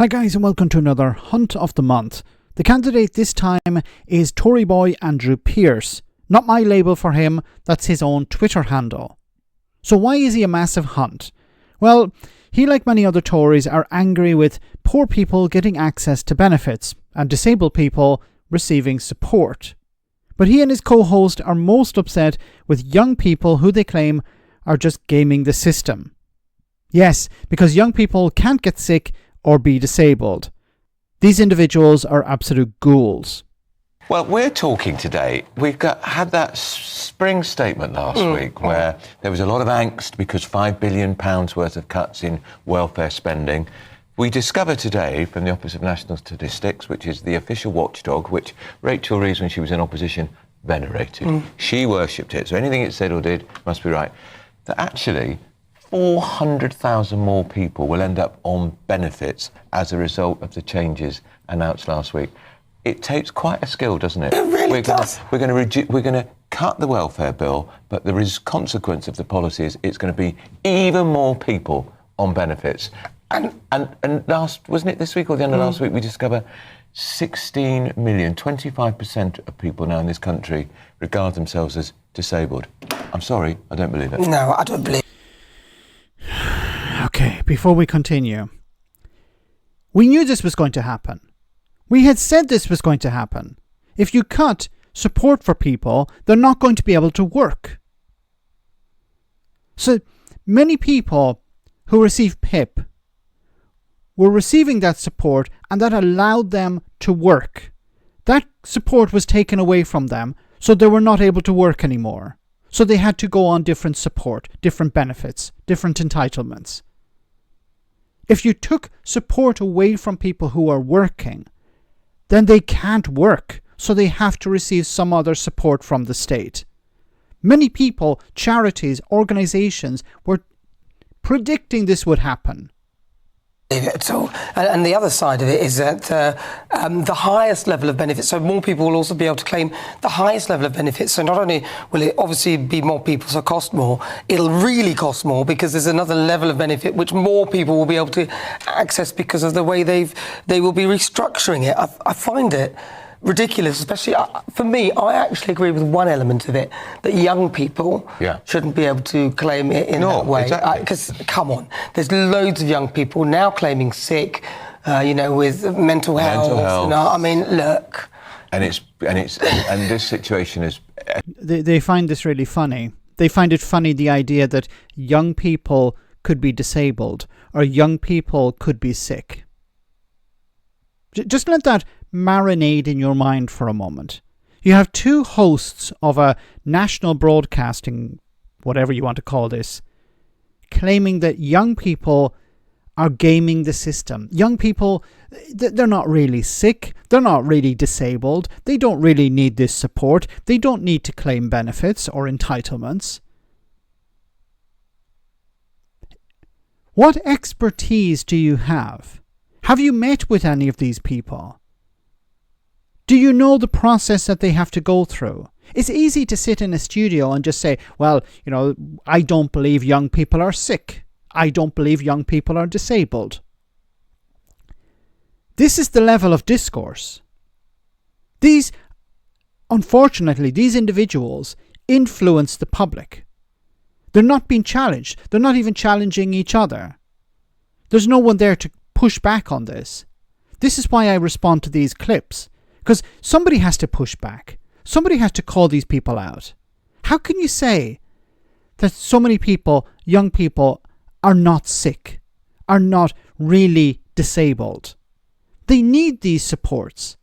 Hi guys and welcome to another Hunt of the Month. The candidate this time is Toryboy Andrew Pierce. Not my label for him, that's his own Twitter handle. So why is he a massive hunt? Well, he, like many other Tories, are angry with poor people getting access to benefits and disabled people receiving support. But he and his co-host are most upset with young people who they claim are just gaming the system. Yes, because young people can't get sick or be disabled. These individuals are absolute ghouls. Well, we're talking today. Had that spring statement last week where there was a lot of angst because £5 billion worth of cuts in welfare spending. We discover today from the Office of National Statistics, which is the official watchdog, which Rachel Reeves, when she was in opposition, venerated. She worshipped it, so anything it said or did must be right. That actually 400,000 more people will end up on benefits as a result of the changes announced last week. It takes quite a skill, doesn't it? It really does. We're going to cut the welfare bill, but the consequence of the policy is it's going to be even more people on benefits. And last, wasn't it this week or the end of last week, we discover 16 million, 25% of people now in this country regard themselves as disabled. I'm sorry, I don't believe it. No, I don't believe it. Okay, before we continue, we knew this was going to happen. We had said this was going to happen. If you cut support for people, they're not going to be able to work. So many people who receive PIP were receiving that support, and that allowed them to work. That support was taken away from them, so they were not able to work anymore. So they had to go on different support, different benefits, different entitlements. If you took support away from people who are working, then they can't work, so they have to receive some other support from the state. Many people, charities, organizations were predicting this would happen. At all. And the other side of it is that the highest level of benefits, so more people will also be able to claim the highest level of benefits. So not only will it obviously be more people, so cost more, it'll really cost more because there's another level of benefit which more people will be able to access because of the way they will be restructuring it. I find it ridiculous, especially for me. I actually agree with one element of it, that young people shouldn't be able to claim it in that way. Because, come on, there's loads of young people now claiming sick, with mental health. I mean, look. And this situation is... They find this really funny. They find it funny, the idea that young people could be disabled or young people could be sick. Just let that marinade in your mind for a moment. You have two hosts of a national broadcasting, whatever you want to call this, claiming that young people are gaming the system. Young people, they're not really sick. They're not really disabled. They don't really need this support. They don't need to claim benefits or entitlements. What expertise do you have? Have you met with any of these people? Do you know the process that they have to go through? It's easy to sit in a studio and just say, well, I don't believe young people are sick. I don't believe young people are disabled. This is the level of discourse. Unfortunately, these individuals influence the public. They're not being challenged. They're not even challenging each other. There's no one there to push back on this. This is why I respond to these clips. Because somebody has to push back. Somebody has to call these people out. How can you say that so many people, young people, are not sick, are not really disabled? They need these supports.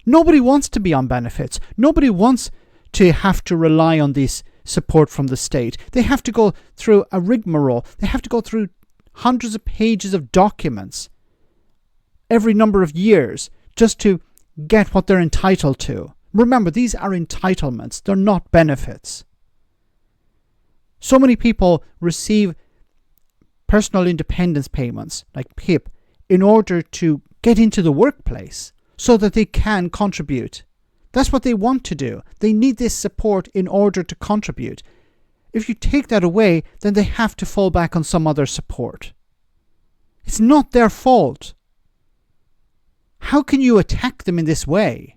Nobody wants to be on benefits. Nobody wants to have to rely on this support from the state. They have to go through a rigmarole. They have to go through hundreds of pages of documents every number of years just to get what they're entitled to. Remember, these are entitlements. They're not benefits. So many people receive personal independence payments, like PIP, in order to get into the workplace so that they can contribute. That's what they want to do. They need this support in order to contribute. If you take that away, then they have to fall back on some other support. It's not their fault. How can you attack them in this way?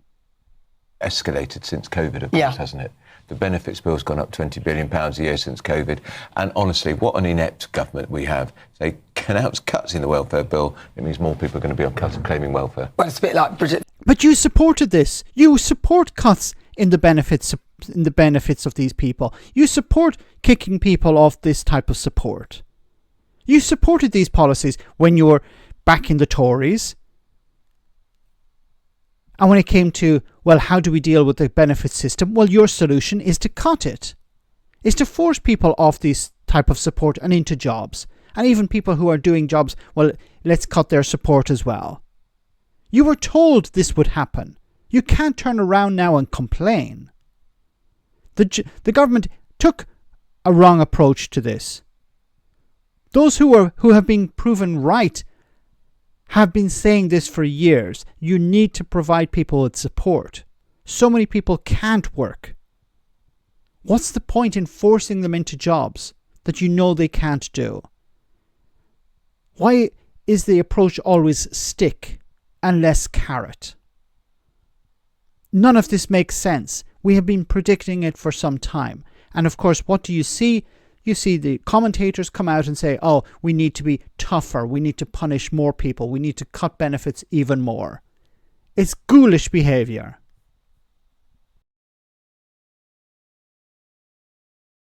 Escalated since COVID, of course, hasn't it? The benefits bill's gone up £20 billion a year since COVID. And honestly, what an inept government we have. They announce cuts in the welfare bill. It means more people are going to be on cuts and claiming welfare. Well, it's a bit like Bridget. But you supported this. You support cuts in the benefits of these people. You support kicking people off this type of support. You supported these policies when you were back in the Tories. And when it came to, well, how do we deal with the benefit system? Well, your solution is to cut it. Is to force people off this type of support and into jobs. And even people who are doing jobs, well, let's cut their support as well. You were told this would happen. You can't turn around now and complain. The government took a wrong approach to this. Those who have been proven right have been saying this for years. You need to provide people with support. So many people can't work. What's the point in forcing them into jobs that you know they can't do? Why is the approach always stick and less carrot? None of this makes sense. We have been predicting it for some time. And of course, what do you see? You see the commentators come out and say, oh, we need to be tougher. We need to punish more people. We need to cut benefits even more. It's ghoulish behaviour.